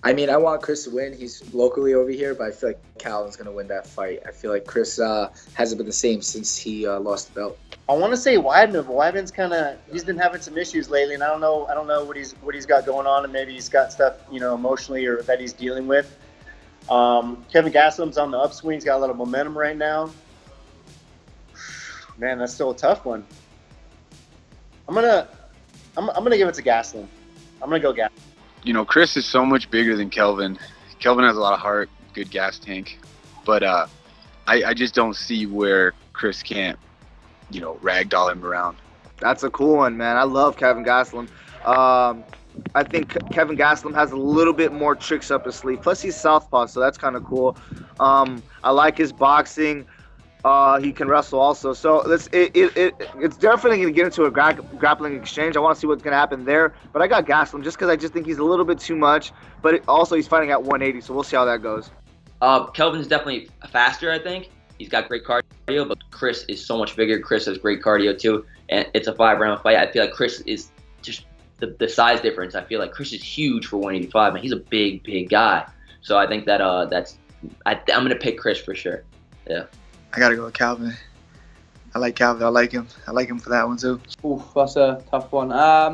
I mean, I want Chris to win. He's locally over here, but I feel like Calvin's going to win that fight. I feel like Chris hasn't been the same since he lost the belt. I want to say Weidman, but Weidman's he's been having some issues lately, and I don't know what he's got going on, and maybe he's got stuff, emotionally or that he's dealing with. Kelvin Gastelum's on the upswing. He's got a lot of momentum right now. Man, that's still a tough one. I'm gonna give it to Gastelum. I'm gonna go Gastelum. Chris is so much bigger than Kelvin. Kelvin has a lot of heart, good gas tank, but I just don't see where Chris can't, ragdoll him around. That's a cool one, man. I love Kelvin Gastelum. I think Kelvin Gastelum has a little bit more tricks up his sleeve. Plus, he's southpaw, so that's kind of cool. I like his boxing. He can wrestle also. So it's definitely going to get into a grappling exchange. I want to see what's going to happen there. But I got Gastelum just because I just think he's a little bit too much. But also he's fighting at 180, so we'll see how that goes. Kelvin's definitely faster, I think. He's got great cardio, but Chris is so much bigger. Chris has great cardio too. And it's a 5-round fight. I feel like Chris is just the size difference. I feel like Chris is huge for 185, and he's a big guy. So I think that I'm going to pick Chris for sure. Yeah. I gotta go with Kelvin. I like Kelvin. I like him. I like him for that one too. Oof, that's a tough one. I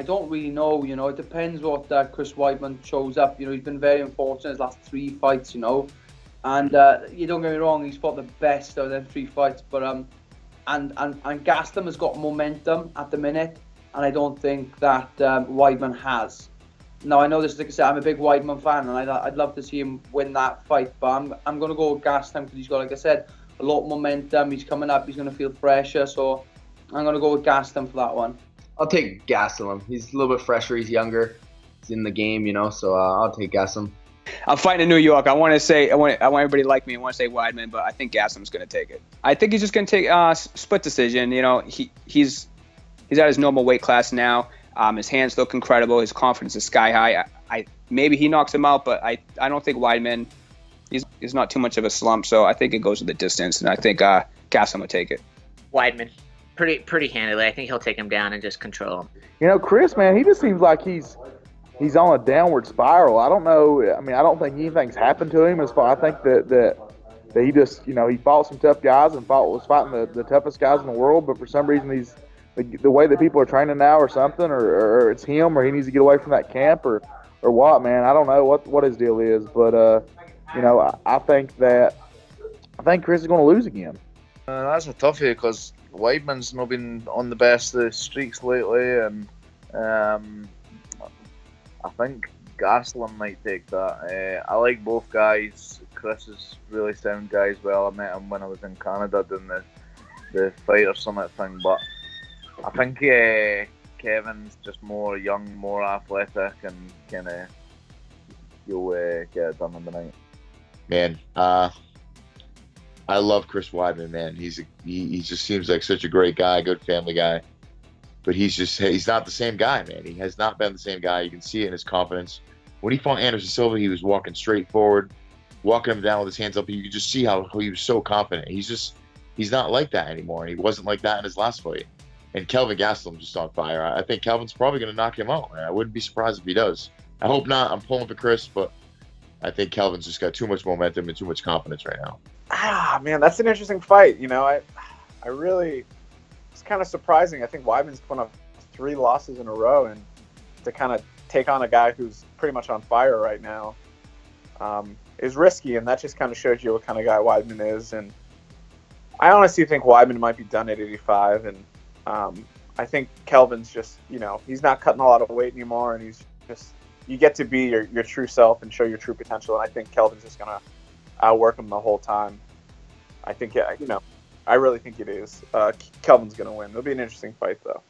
don't really know. It depends what Chris Weidman shows up. He's been very unfortunate his last 3 fights. And you don't get me wrong, he's fought the best of them 3 fights. But and Gastelum has got momentum at the minute, and I don't think that Weidman has. Now, I know this, like I said, I'm a big Weidman fan, and I'd love to see him win that fight, but I'm going to go with Gastelum because he's got, like I said, a lot of momentum. He's coming up. He's going to feel fresher, so I'm going to go with Gastelum for that one. I'll take Gastelum. He's a little bit fresher. He's younger. He's in the game, so I'll take Gastelum. I'm fighting in New York. I want everybody to like me. I want to say Weidman, but I think Gastelum's going to take it. I think he's just going to take split decision. He's at his normal weight class now. His hands look incredible. His confidence is sky high. Maybe he knocks him out, but I don't think Weidman, he's not too much of a slump. So I think it goes to the distance, and I think Gastelum will take it. Weidman, pretty handily. I think he'll take him down and just control him. Chris, man, he just seems like he's on a downward spiral. I don't know. I mean, I don't think anything's happened to him. I think that he just, he fought some tough guys and was fighting the toughest guys in the world, but for some reason the way that people are training now or something, or it's him, or he needs to get away from that camp, or what, man. I don't know what his deal is, but I think Chris is going to lose again. That's a toughie because Weidman's not been on the best of the streaks lately, and I think Gastelum might take that. I like both guys. Chris is really sound guy as well. I met him when I was in Canada doing the Fight or Summit thing, but I think Kevin's just more young, more athletic, and kind of you'll get it done in the night. Man, I love Chris Weidman, man. He just seems like such a great guy, good family guy. But he's not the same guy, man. He has not been the same guy. You can see it in his confidence. When he fought Anderson Silva, he was walking straight forward, walking him down with his hands up. You could just see how he was so confident. He's not like that anymore, and he wasn't like that in his last fight. And Kelvin Gastelum just on fire. I think Kelvin's probably going to knock him out, man. I wouldn't be surprised if he does. I hope not. I'm pulling for Chris, but I think Kelvin's just got too much momentum and too much confidence right now. Man, that's an interesting fight. I really, it's kind of surprising. I think Weidman's put up 3 losses in a row, and to kind of take on a guy who's pretty much on fire right now is risky, and that just kind of shows you what kind of guy Weidman is. And I honestly think Weidman might be done at 85, and I think Kelvin's just, he's not cutting a lot of weight anymore, and he's just, you get to be your true self and show your true potential, and I think Kelvin's just going to outwork him the whole time. I think, I really think it is. Kelvin's going to win. It'll be an interesting fight, though.